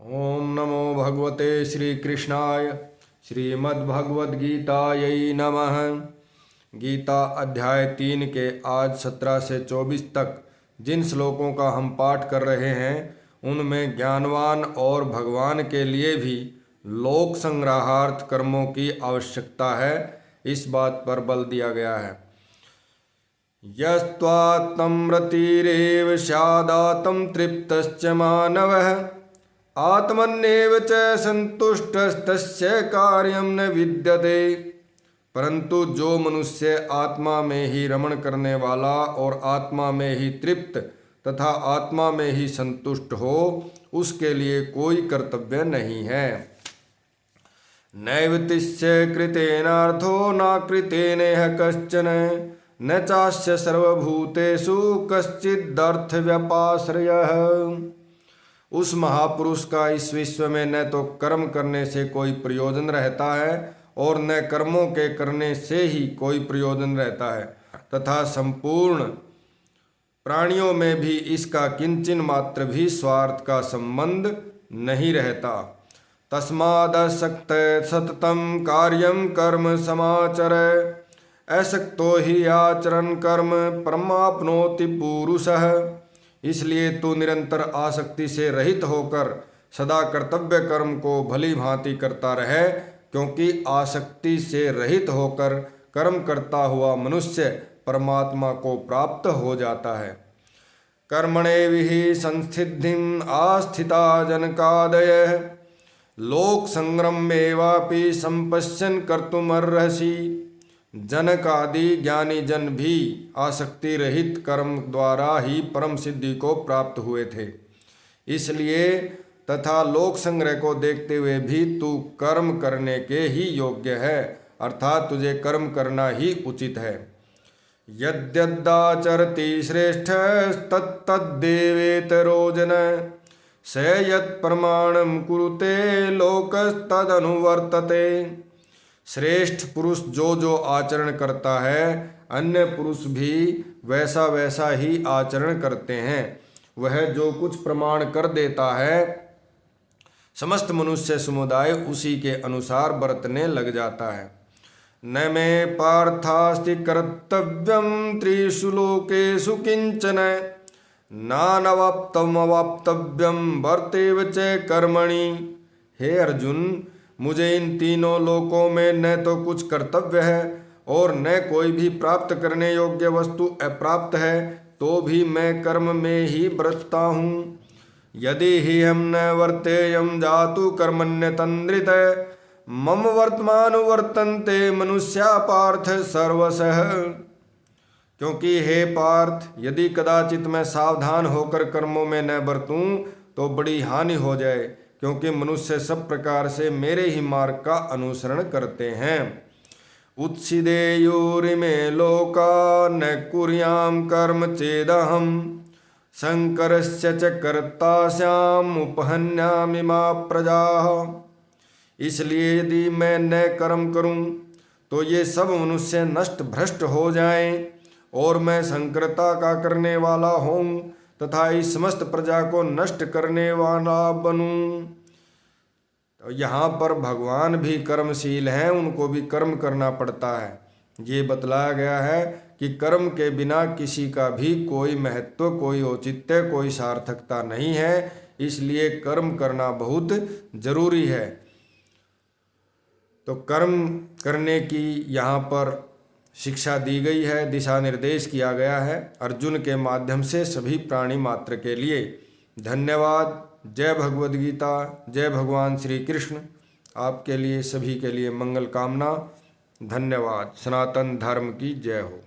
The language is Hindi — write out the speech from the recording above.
ओम नमो भगवते श्री कृष्णाय। श्रीमद्भगवद्गीतायै नमः। गीता अध्याय 3 के आज 17 से 24 तक जिन श्लोकों का हम पाठ कर रहे हैं उनमें ज्ञानवान और भगवान के लिए भी लोक संग्रहार्थ कर्मों की आवश्यकता है, इस बात पर बल दिया गया है। यस्त्वात्मरतिरेव स्यादात्म तृप्तश्च मानवः आत्मन्येव च संतुष्टस्तस्य कार्यं न विद्यते। परंतु जो मनुष्य आत्मा में ही रमण करने वाला और आत्मा में ही तृप्त तथा आत्मा में ही संतुष्ट हो, उसके लिए कोई कर्तव्य नहीं है। नैव तिष्य कृतेनार्थो न कृतेनेह कश्चन न चास्य सर्वभूतेषु कश्चिदर्थ व्यपाश्रयः। उस महापुरुष का इस विश्व में न तो कर्म करने से कोई प्रयोजन रहता है और न कर्मों के करने से ही कोई प्रयोजन रहता है, तथा संपूर्ण प्राणियों में भी इसका किंचिन मात्र भी स्वार्थ का संबंध नहीं रहता। तस्मादसक्त सततम कार्यम कर्म समाचर असक्तो ही आचरण कर्म परमाप्नोति पुरुषः। इसलिए तू निरंतर आसक्ति से रहित होकर सदा कर्तव्य कर्म को भली भांति करता रहे, क्योंकि आसक्ति से रहित होकर कर्म करता हुआ मनुष्य परमात्मा को प्राप्त हो जाता है। कर्मणे विहि संस्थितिम आस्थिता जनकादयः लोक संग्रमेवापि संपश्यन् कर्तुमर्हसि। जनक आदि ज्ञानी जन भी आसक्ति रहित कर्म द्वारा ही परम सिद्धि को प्राप्त हुए थे। इसलिए तथा लोक संग्रह को देखते हुए भी तू कर्म करने के ही योग्य है, अर्थात तुझे कर्म करना ही उचित है। यद्यदाचरति श्रेष्ठ तत्तद्देवेतरो जन स यत् प्रमाणं कुरुते लोकस्तदनुवर्तते। श्रेष्ठ पुरुष जो आचरण करता है, अन्य पुरुष भी वैसा वैसा ही आचरण करते हैं। वह जो कुछ प्रमाण कर देता है, समस्त मनुष्य समुदाय उसी के अनुसार बरतने लग जाता है। न मे पार्थास्ति कर्तव्यम त्रिषु लोकेषु किंचन नानवाप्तम अवाप्तव्यम वर्तेव च कर्मणि। हे अर्जुन, मुझे इन तीनों लोकों में न तो कुछ कर्तव्य है और न कोई भी प्राप्त करने योग्य वस्तु अप्राप्त है, तो भी मैं कर्म में ही बरतता हूँ। यदि ही हम न वर्तेयम जातु कर्मण्यतन्द्रित मम वर्तमान वर्तन्ते मनुष्या पार्थ सर्वशः। क्योंकि हे पार्थ, यदि कदाचित मैं सावधान होकर कर्मों में न बरतूं तो बड़ी हानि हो जाए, क्योंकि मनुष्य सब प्रकार से मेरे ही मार्ग का अनुसरण करते हैं। उत्सिदेयुरिमे लोका न कुर्याम कर्म चेदहम शंकरस्य च कर्तास्याम उपहन्यामि मा प्रजाः। इसलिए यदि मैं न कर्म करूं तो ये सब मनुष्य नष्ट भ्रष्ट हो जाएं और मैं संकरता का करने वाला हूँ तथा इस समस्त प्रजा को नष्ट करने वाला बनूं। तो यहाँ पर भगवान भी कर्मशील हैं, उनको भी कर्म करना पड़ता है। ये बतलाया गया है कि कर्म के बिना किसी का भी कोई महत्व, कोई औचित्य, कोई सार्थकता नहीं है। इसलिए कर्म करना बहुत जरूरी है। तो कर्म करने की यहाँ पर शिक्षा दी गई है, दिशा निर्देश किया गया है अर्जुन के माध्यम से सभी प्राणी मात्र के लिए। धन्यवाद। जय भगवद गीता। जय भगवान श्री कृष्ण। आपके लिए, सभी के लिए मंगल कामना। धन्यवाद। सनातन धर्म की जय हो।